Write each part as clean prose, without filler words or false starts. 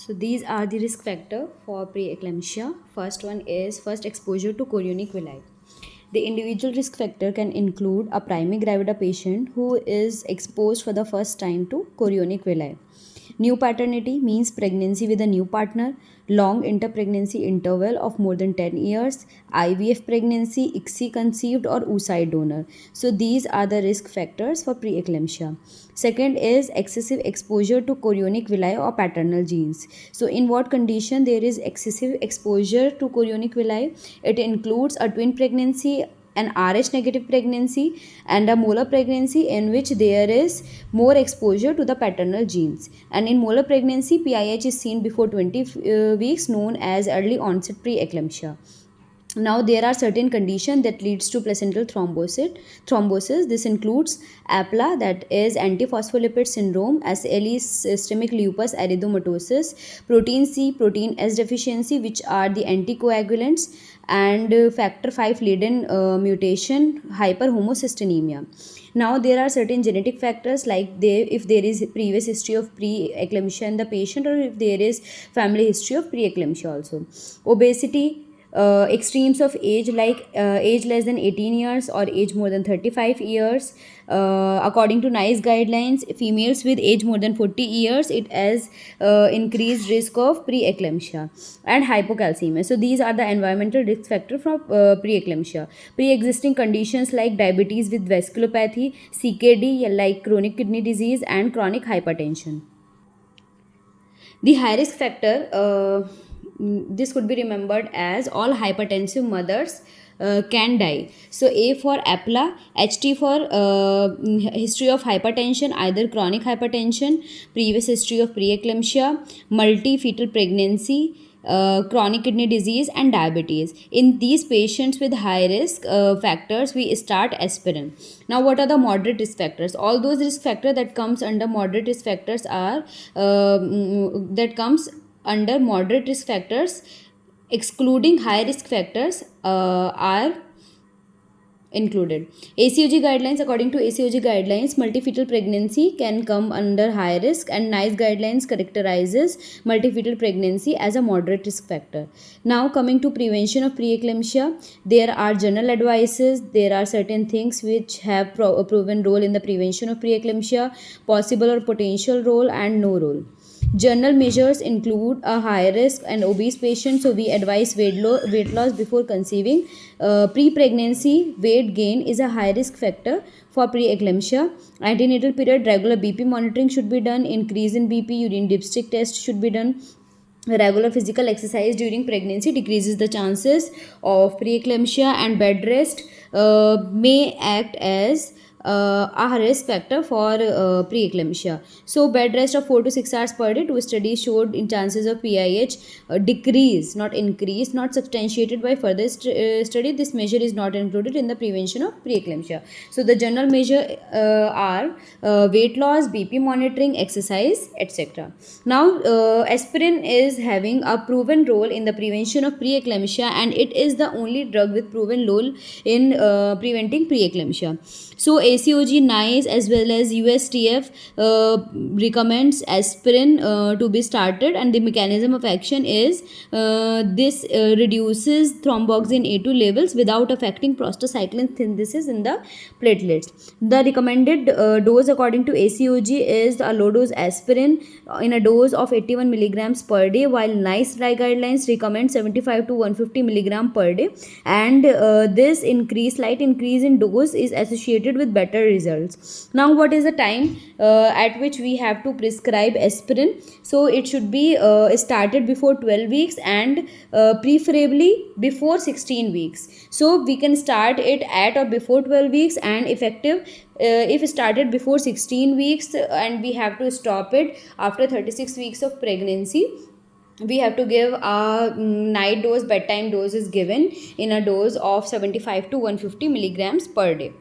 So these are the risk factor for preeclampsia. First one is first exposure to chorionic villi. The individual risk factor can include a primary gravida patient who is exposed for the first time to chorionic villi. New paternity means pregnancy with a new partner, long interpregnancy interval of more than 10 years, IVF pregnancy, ICSI conceived or oocyte donor. So these are the risk factors for preeclampsia. Second is excessive exposure to chorionic villi or paternal genes. So in what condition there is excessive exposure to chorionic villi? It includes a twin pregnancy, an Rh negative pregnancy, and a molar pregnancy in which there is more exposure to the paternal genes. And in molar pregnancy, PIH is seen before 20 weeks, known as early onset preeclampsia. Now there are certain conditions that leads to placental thrombosis. This includes APLA, that is antiphospholipid syndrome, SLE, systemic lupus erythematosus, protein C, protein S deficiency, which are the anticoagulants, and factor 5 Leiden mutation, hyperhomocystinemia. Now there are certain genetic factors like if there is previous history of preeclampsia in the patient, or if there is family history of preeclampsia also. Obesity, extremes of age like age less than 18 years or age more than 35 years. According to NICE guidelines, females with age more than 40 years, it has increased risk of preeclampsia. And hypocalcemia. So these are the environmental risk factor for preeclampsia. Pre-existing conditions like diabetes with vasculopathy, CKD like chronic kidney disease, and chronic hypertension. The high risk factor, this could be remembered as all hypertensive mothers can die. So A for APLA, HT for history of hypertension, either chronic hypertension, previous history of preeclampsia, multi-fetal pregnancy, chronic kidney disease, and diabetes. In these patients with high risk factors, we start aspirin. Now what are the moderate risk factors? All those risk factors that comes under moderate risk factors are that comes under moderate risk factors, excluding high risk factors, are included. ACOG guidelines, according to ACOG guidelines, multifetal pregnancy can come under high risk, and NICE guidelines characterizes multifetal pregnancy as a moderate risk factor. Now coming to prevention of preeclampsia, there are general advices. There are certain things which have a proven role in the prevention of preeclampsia, possible or potential role, and no role. General measures include a high risk and obese patient, so we advise weight loss before conceiving. Pre-pregnancy weight gain is a high risk factor for preeclampsia. Antenatal period regular BP monitoring should be done. Increase in BP, urine dipstick test should be done. Regular physical exercise during pregnancy decreases the chances of preeclampsia, and bed rest may act as a risk factor for preeclampsia. So bed rest of 4 to 6 hours per day, two studies showed in chances of PIH decrease, not increase, not substantiated by further study. This measure is not included in the prevention of preeclampsia. So the general measure are weight loss, BP monitoring, exercise, etc. Now aspirin is having a proven role in the prevention of preeclampsia, and it is the only drug with proven role in preventing preeclampsia. So ACOG, NICE, as well as USTF recommends aspirin to be started, and the mechanism of action is this reduces thromboxane A2 levels without affecting prostacyclin synthesis in the platelets. The recommended dose according to ACOG is a low dose aspirin in a dose of 81 milligrams per day, while NICE guidelines recommend 75 to 150 milligram per day, and this slight increase in dose is associated with better results. Now what is the time at which we have to prescribe aspirin? So it should be started before 12 weeks, and preferably before 16 weeks. So we can start it at or before 12 weeks, and effective if started before 16 weeks, and we have to stop it after 36 weeks of pregnancy. We have to give a night dose, bedtime dose is given in a dose of 75 to 150 milligrams per day.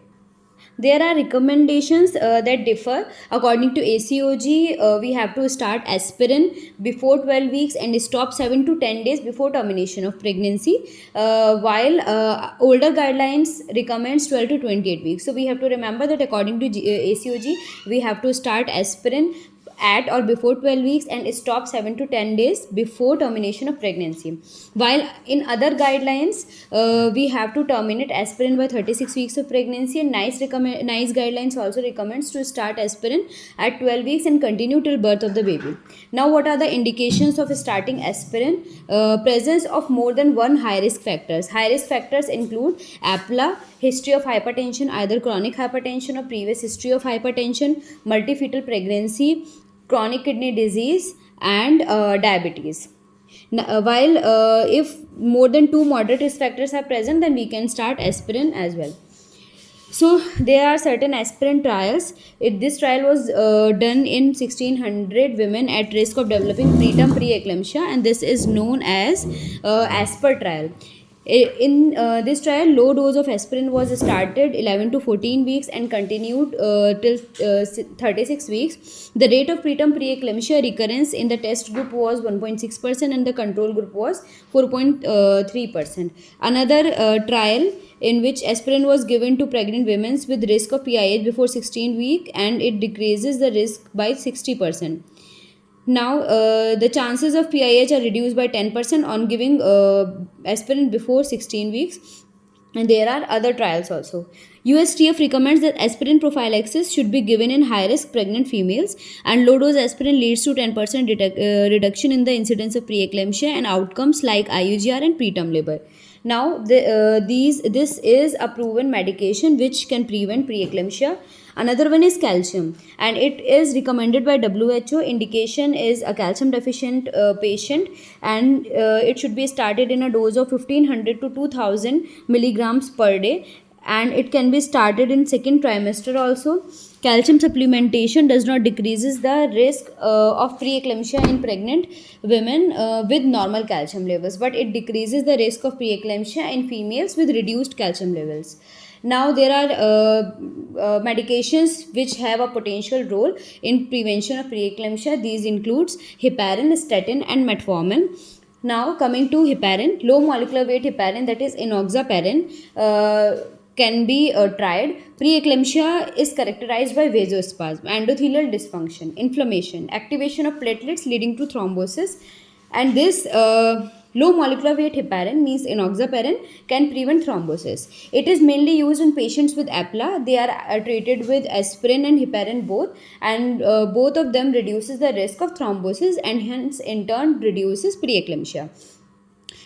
There are recommendations that differ. According to ACOG, we have to start aspirin before 12 weeks and stop 7 to 10 days before termination of pregnancy, while older guidelines recommends 12 to 28 weeks. So we have to remember that according to ACOG, we have to start aspirin at or before 12 weeks and stop 7 to 10 days before termination of pregnancy. While in other guidelines, we have to terminate aspirin by 36 weeks of pregnancy, and NICE guidelines also recommends to start aspirin at 12 weeks and continue till birth of the baby. Now, what are the indications of starting aspirin? Presence of more than one high risk factors. High risk factors include APLA, history of hypertension, either chronic hypertension or previous history of hypertension, multifetal pregnancy, chronic kidney disease, and diabetes. While if more than two moderate risk factors are present, then we can start aspirin as well. So there are certain aspirin trials. This trial was done in 1600 women at risk of developing preterm preeclampsia, and this is known as ASPER trial. In this trial, low dose of aspirin was started 11 to 14 weeks and continued till 36 weeks. The rate of preterm preeclampsia recurrence in the test group was 1.6% and the control group was 4.3%. Another trial in which aspirin was given to pregnant women with risk of PIH before 16 week, and it decreases the risk by 60%. Now, the chances of PIH are reduced by 10% on giving aspirin before 16 weeks. And there are other trials also. USTF recommends that aspirin prophylaxis should be given in high-risk pregnant females, and low-dose aspirin leads to 10% reduction in the incidence of preeclampsia and outcomes like IUGR and preterm labor. Now, this is a proven medication which can prevent preeclampsia. Another one is calcium, and it is recommended by WHO. Indication is a calcium deficient patient, and it should be started in a dose of 1500 to 2000 milligrams per day, and it can be started in second trimester also. Calcium supplementation does not decreases the risk of preeclampsia in pregnant women with normal calcium levels, but it decreases the risk of preeclampsia in females with reduced calcium levels. Now, there are medications which have a potential role in prevention of preeclampsia. These includes heparin, statin, and metformin. Now, coming to heparin, low molecular weight heparin, that is enoxaparin, can be tried. Preeclampsia is characterized by vasospasm, endothelial dysfunction, inflammation, activation of platelets leading to thrombosis, and this low molecular weight heparin, means enoxaparin, can prevent thrombosis. It is mainly used in patients with APLA. They are treated with aspirin and heparin both, and both of them reduces the risk of thrombosis and hence in turn reduces preeclampsia.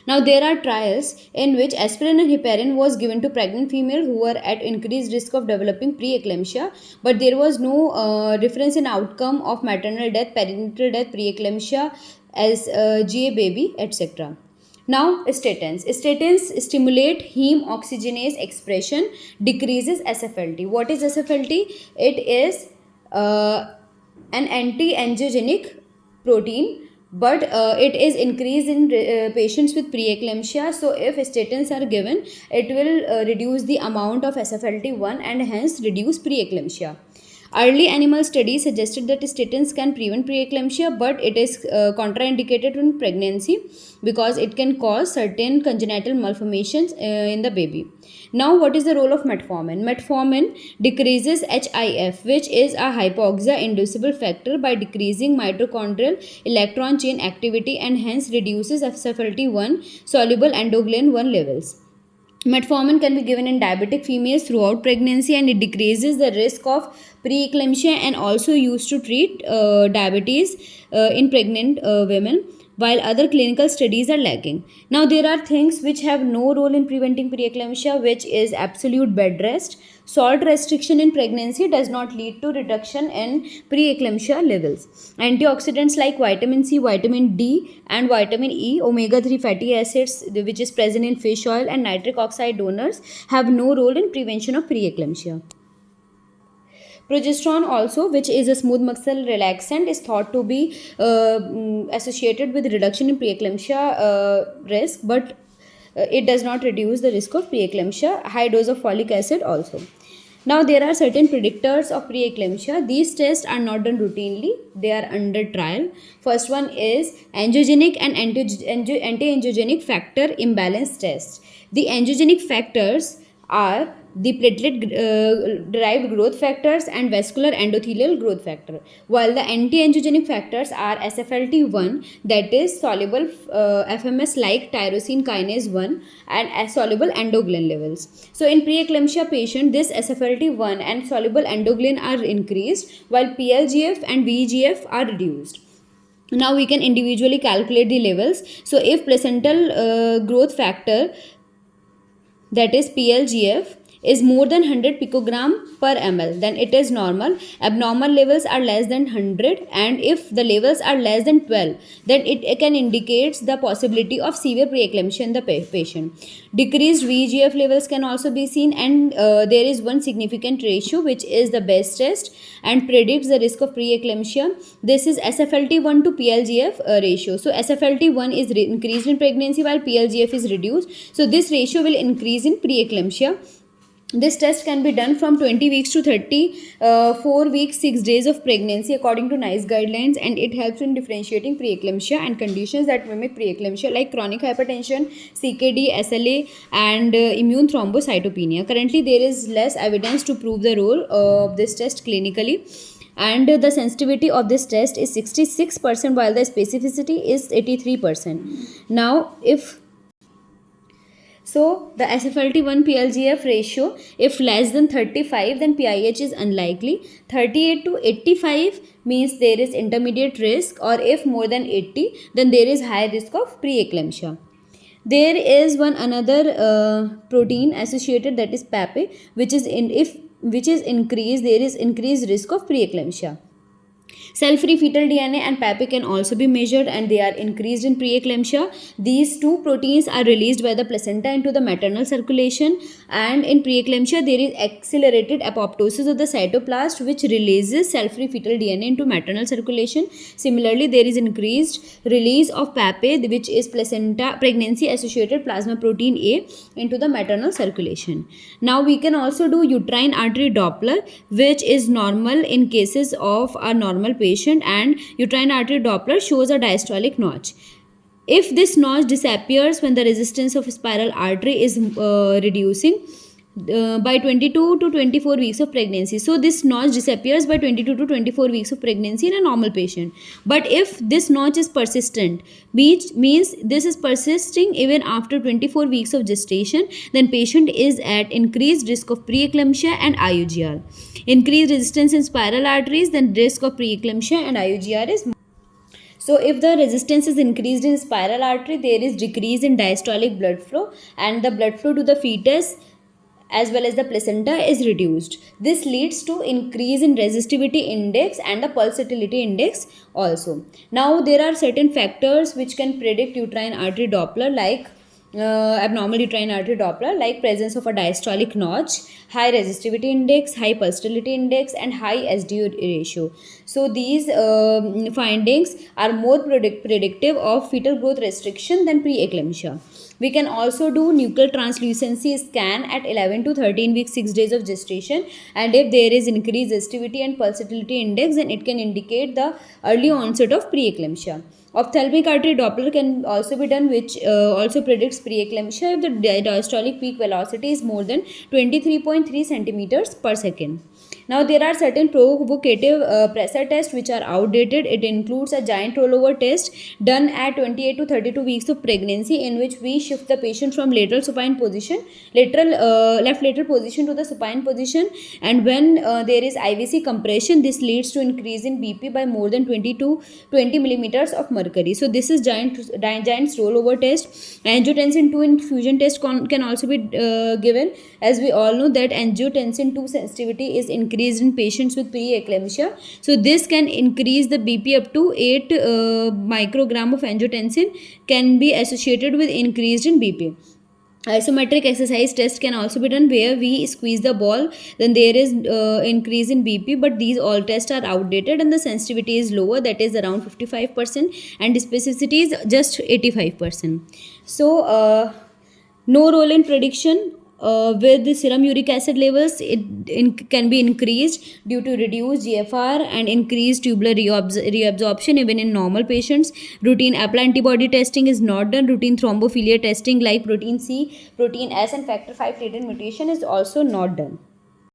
Now, there are trials in which aspirin and heparin was given to pregnant females who were at increased risk of developing preeclampsia, but there was no difference in outcome of maternal death, perinatal death, preeclampsia as GA baby, etc. Now, statins. Statins stimulate heme oxygenase expression, decreases SFLT. What is SFLT? It is an anti-angiogenic protein, but it is increased in patients with preeclampsia. So if statins are given, it will reduce the amount of SFLT1 and hence reduce preeclampsia. Early animal studies suggested that statins can prevent preeclampsia, but it is contraindicated in pregnancy because it can cause certain congenital malformations in the baby. Now, what is the role of metformin? Metformin decreases HIF, which is a hypoxia inducible factor, by decreasing mitochondrial electron chain activity and hence reduces SFLT1 soluble endoghelin 1 levels. Metformin can be given in diabetic females throughout pregnancy, and it decreases the risk of preeclampsia and also used to treat diabetes in pregnant women, while other clinical studies are lacking. Now, there are things which have no role in preventing preeclampsia, which is absolute bed rest. Salt restriction in pregnancy does not lead to reduction in preeclampsia levels. Antioxidants like vitamin C, vitamin D, and vitamin E, omega-3 fatty acids, which is present in fish oil, and nitric oxide donors have no role in prevention of preeclampsia. Progesterone also, which is a smooth muscle relaxant, is thought to be associated with reduction in preeclampsia risk, but it does not reduce the risk of preeclampsia. High dose of folic acid also. Now, there are certain predictors of preeclampsia. These tests are not done routinely. They are under trial. First one is angiogenic and anti-angiogenic factor imbalance test. The angiogenic factors are the platelet derived growth factors and vascular endothelial growth factor, while the anti-angiogenic factors are SFLT1, that is soluble FMS like tyrosine kinase 1, and soluble endoglin levels. So in preeclampsia patient, this SFLT1 and soluble endoglin are increased, while PLGF and VEGF are reduced. Now we can individually calculate the levels. So if placental growth factor, that is PLGF, is more than 100 picogram per ml, then it is normal. Abnormal levels are less than 100, and if the levels are less than 12, then it can indicate the possibility of severe preeclampsia in the patient. Decreased VEGF levels can also be seen, and there is one significant ratio which is the best test and predicts the risk of preeclampsia. This is SFLT1 to PLGF ratio. So SFLT1 is increased in pregnancy while PLGF is reduced. So this ratio will increase in preeclampsia. This test can be done from 20 weeks to 34 weeks 6 days of pregnancy according to NICE guidelines, and it helps in differentiating preeclampsia and conditions that mimic preeclampsia like chronic hypertension, CKD, SLA, and immune thrombocytopenia. Currently, there is less evidence to prove the role of this test clinically, and the sensitivity of this test is 66% while the specificity is 83%. Now, so the SFLT1 PLGF ratio, if less than 35, then PIH is unlikely. 38 to 85 means there is intermediate risk, or if more than 80, then there is high risk of preeclampsia. There is one another protein associated, that is PAPE, which is increased, there is increased risk of preeclampsia. Cell-free fetal DNA and PAPE can also be measured, and they are increased in preeclampsia. These two proteins are released by the placenta into the maternal circulation, and in preeclampsia there is accelerated apoptosis of the cytoplast which releases cell-free fetal DNA into maternal circulation. Similarly, there is increased release of PAPE, which is pregnancy associated plasma protein A, into the maternal circulation. Now we can also do uterine artery Doppler, which is normal in cases of a normal patient, and uterine artery Doppler shows a diastolic notch. If this notch disappears when the resistance of spiral artery is reducing by 22 to 24 weeks of pregnancy. So this notch disappears by 22 to 24 weeks of pregnancy in a normal patient. But if this notch is persistent, means this is persisting even after 24 weeks of gestation, then patient is at increased risk of preeclampsia and IUGR. Increased resistance in spiral arteries, then risk of preeclampsia and IUGR is more. So if the resistance is increased in spiral artery, there is decrease in diastolic blood flow, and the blood flow to the fetus as well as the placenta is reduced. This leads to increase in resistivity index and the pulsatility index also. Now there are certain factors which can predict uterine artery Doppler, like abnormal uterine artery Doppler, like presence of a diastolic notch, high resistivity index, high pulsatility index, and high SDO ratio. So these findings are more predictive of fetal growth restriction than preeclampsia. We can also do nuchal translucency scan at 11 to 13 weeks 6 days of gestation, and if there is increased resistivity and pulsatility index, then it can indicate the early onset of preeclampsia. Ophthalmic artery Doppler can also be done, which also predicts preeclampsia if the diastolic peak velocity is more than 23.3 centimeters per second. Now there are certain provocative pressor tests which are outdated. It includes a giant rollover test done at 28 to 32 weeks of pregnancy, in which we shift the patient from lateral supine position, left lateral position to the supine position, and when there is IVC compression, this leads to increase in BP by more than 20 millimeters of mercury. So this is giant's rollover test. Angiotensin 2 infusion test can also be given, as we all know that angiotensin 2 sensitivity is increased in patients with preeclampsia. So this can increase the BP up to 8 microgram of angiotensin can be associated with increased in BP. Isometric exercise test can also be done, where we squeeze the ball, then there is increase in BP, but these all tests are outdated and the sensitivity is lower, that is around 55%, and specificity is just 85%. So no role in prediction with the serum uric acid levels, can be increased due to reduced GFR and increased tubular reabsorption even in normal patients. Routine APLA antibody testing is not done. Routine thrombophilia testing like protein C, protein S, and factor V latent mutation is also not done.